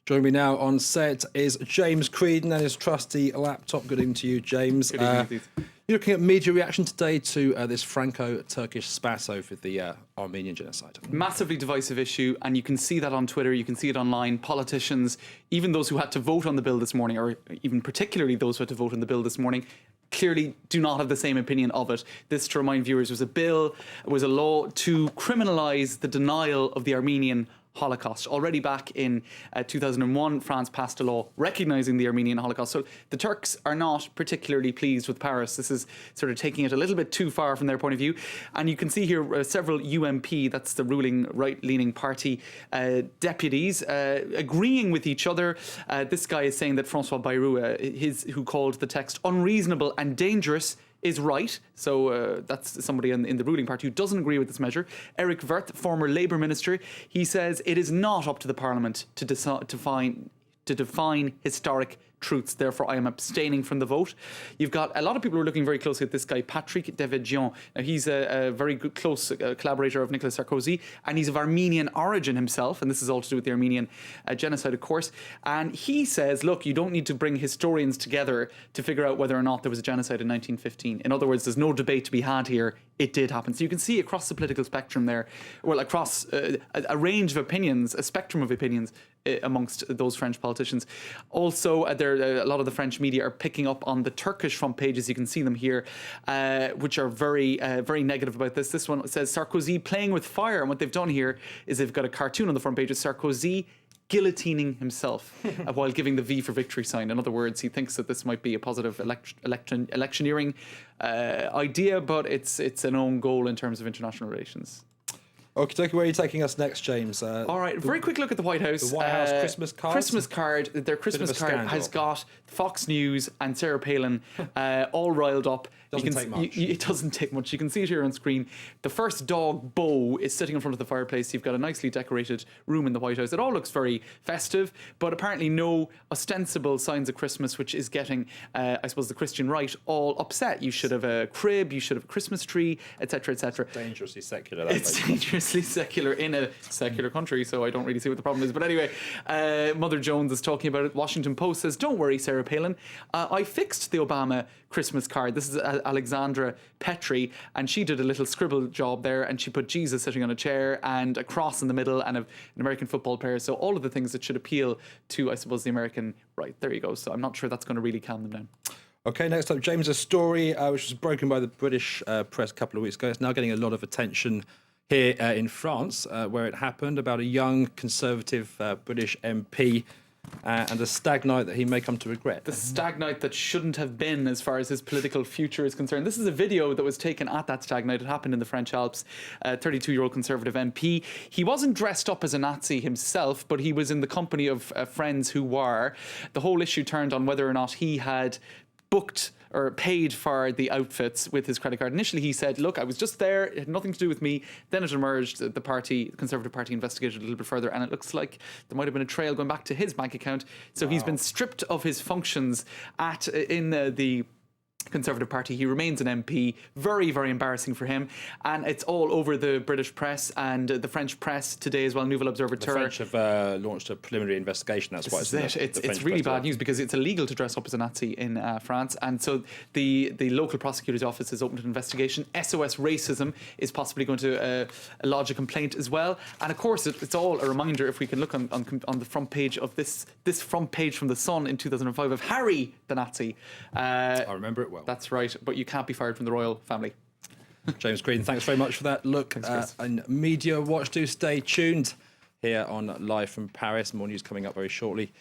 Joining me now on set is James Creedon and his trusty laptop. Good evening to you, James. Good evening. You're looking at media reaction today to this Franco-Turkish spat over the Armenian genocide. Massively divisive issue, and you can see that on Twitter, you can see it online. Politicians, even those who had to vote on the bill this morning, or even particularly those who had to vote on the bill this morning, clearly do not have the same opinion of it. This, to remind viewers, was a law to criminalise the denial of the Armenian Holocaust. Already back in 2001, France passed a law recognising the Armenian Holocaust. So the Turks are not particularly pleased with Paris. This is sort of taking it a little bit too far from their point of view. And you can see here several UMP, that's the ruling right-leaning party, deputies agreeing with each other. This guy is saying that François Bayrou, who called the text unreasonable and dangerous, is right. So that's somebody in the ruling party who doesn't agree with this measure. Eric Wirth, former Labour minister, he says it is not up to the Parliament to define historic truths. Therefore, I am abstaining from the vote. You've got a lot of people who are looking very closely at this guy, Patrick Devedjian. Now, he's a very good, close collaborator of Nicolas Sarkozy, and he's of Armenian origin himself, and this is all to do with the Armenian genocide, of course. And he says, look, you don't need to bring historians together to figure out whether or not there was a genocide in 1915. In other words, there's no debate to be had here. It did happen. So you can see across the political spectrum there, well, across a range of opinions, a spectrum of opinions amongst those French politicians. Also, a lot of the French media are picking up on the Turkish front pages. You can see them here, which are very negative about this. This one says Sarkozy playing with fire. And what they've done here is they've got a cartoon on the front page of Sarkozy guillotining himself while giving the V for victory sign. In other words, he thinks that this might be a positive electioneering idea, but it's an own goal in terms of international relations. Okay, where are you taking us next, James? All right, very quick look at the White House. The White House Christmas card? Their Christmas card has got Fox News and Sarah Palin all riled up. Doesn't take much. It doesn't take much. You can see it here on screen. The first dog, Bo, is sitting in front of the fireplace. You've got a nicely decorated room in the White House. It all looks very festive, but apparently no ostensible signs of Christmas, which is getting, I suppose, the Christian right all upset. You should have a crib, you should have a Christmas tree, etc., etc. Dangerously secular. It's dangerously secular in a secular country, so I don't really see what the problem is. But anyway, Mother Jones is talking about it. Washington Post says, don't worry, Sarah Palin. I fixed the Obama Christmas card. This is Alexandra Petri, and she did a little scribble job there, and she put Jesus sitting on a chair and a cross in the middle and an American football player. So all of the things that should appeal to, I suppose, the American right. There you go. So I'm not sure that's going to really calm them down. Okay, next up, James, a story which was broken by the British press a couple of weeks ago. It's now getting a lot of attention here in France, where it happened, about a young Conservative British MP and a stag night that he may come to regret. The stag night that shouldn't have been, as far as his political future is concerned. This is a video that was taken at that stag night. It happened in the French Alps. 32-year-old Conservative MP. He wasn't dressed up as a Nazi himself, but he was in the company of friends who were. The whole issue turned on whether or not he had booked or paid for the outfits with his credit card. Initially, he said, look, I was just there. It had nothing to do with me. Then it emerged that the Conservative Party investigated a little bit further, and it looks like there might have been a trail going back to his bank account. So He's been stripped of his functions in the Conservative Party. He remains an MP. Very, very embarrassing for him. And it's all over the British press and the French press today as well. Nouvelle Observateur. The French have launched a preliminary investigation. That's why it's really bad news, because it's illegal to dress up as a Nazi in France. And so the local prosecutor's office has opened an investigation. SOS Racism is possibly going to lodge a complaint as well. And of course, it's all a reminder, if we can look on the front page of this front page from The Sun in 2005 of Harry the Nazi. I remember it well. That's right, but you can't be fired from the royal family. James Green, thanks very much for that look. And Media Watch, do stay tuned here on Live from Paris. More news coming up very shortly.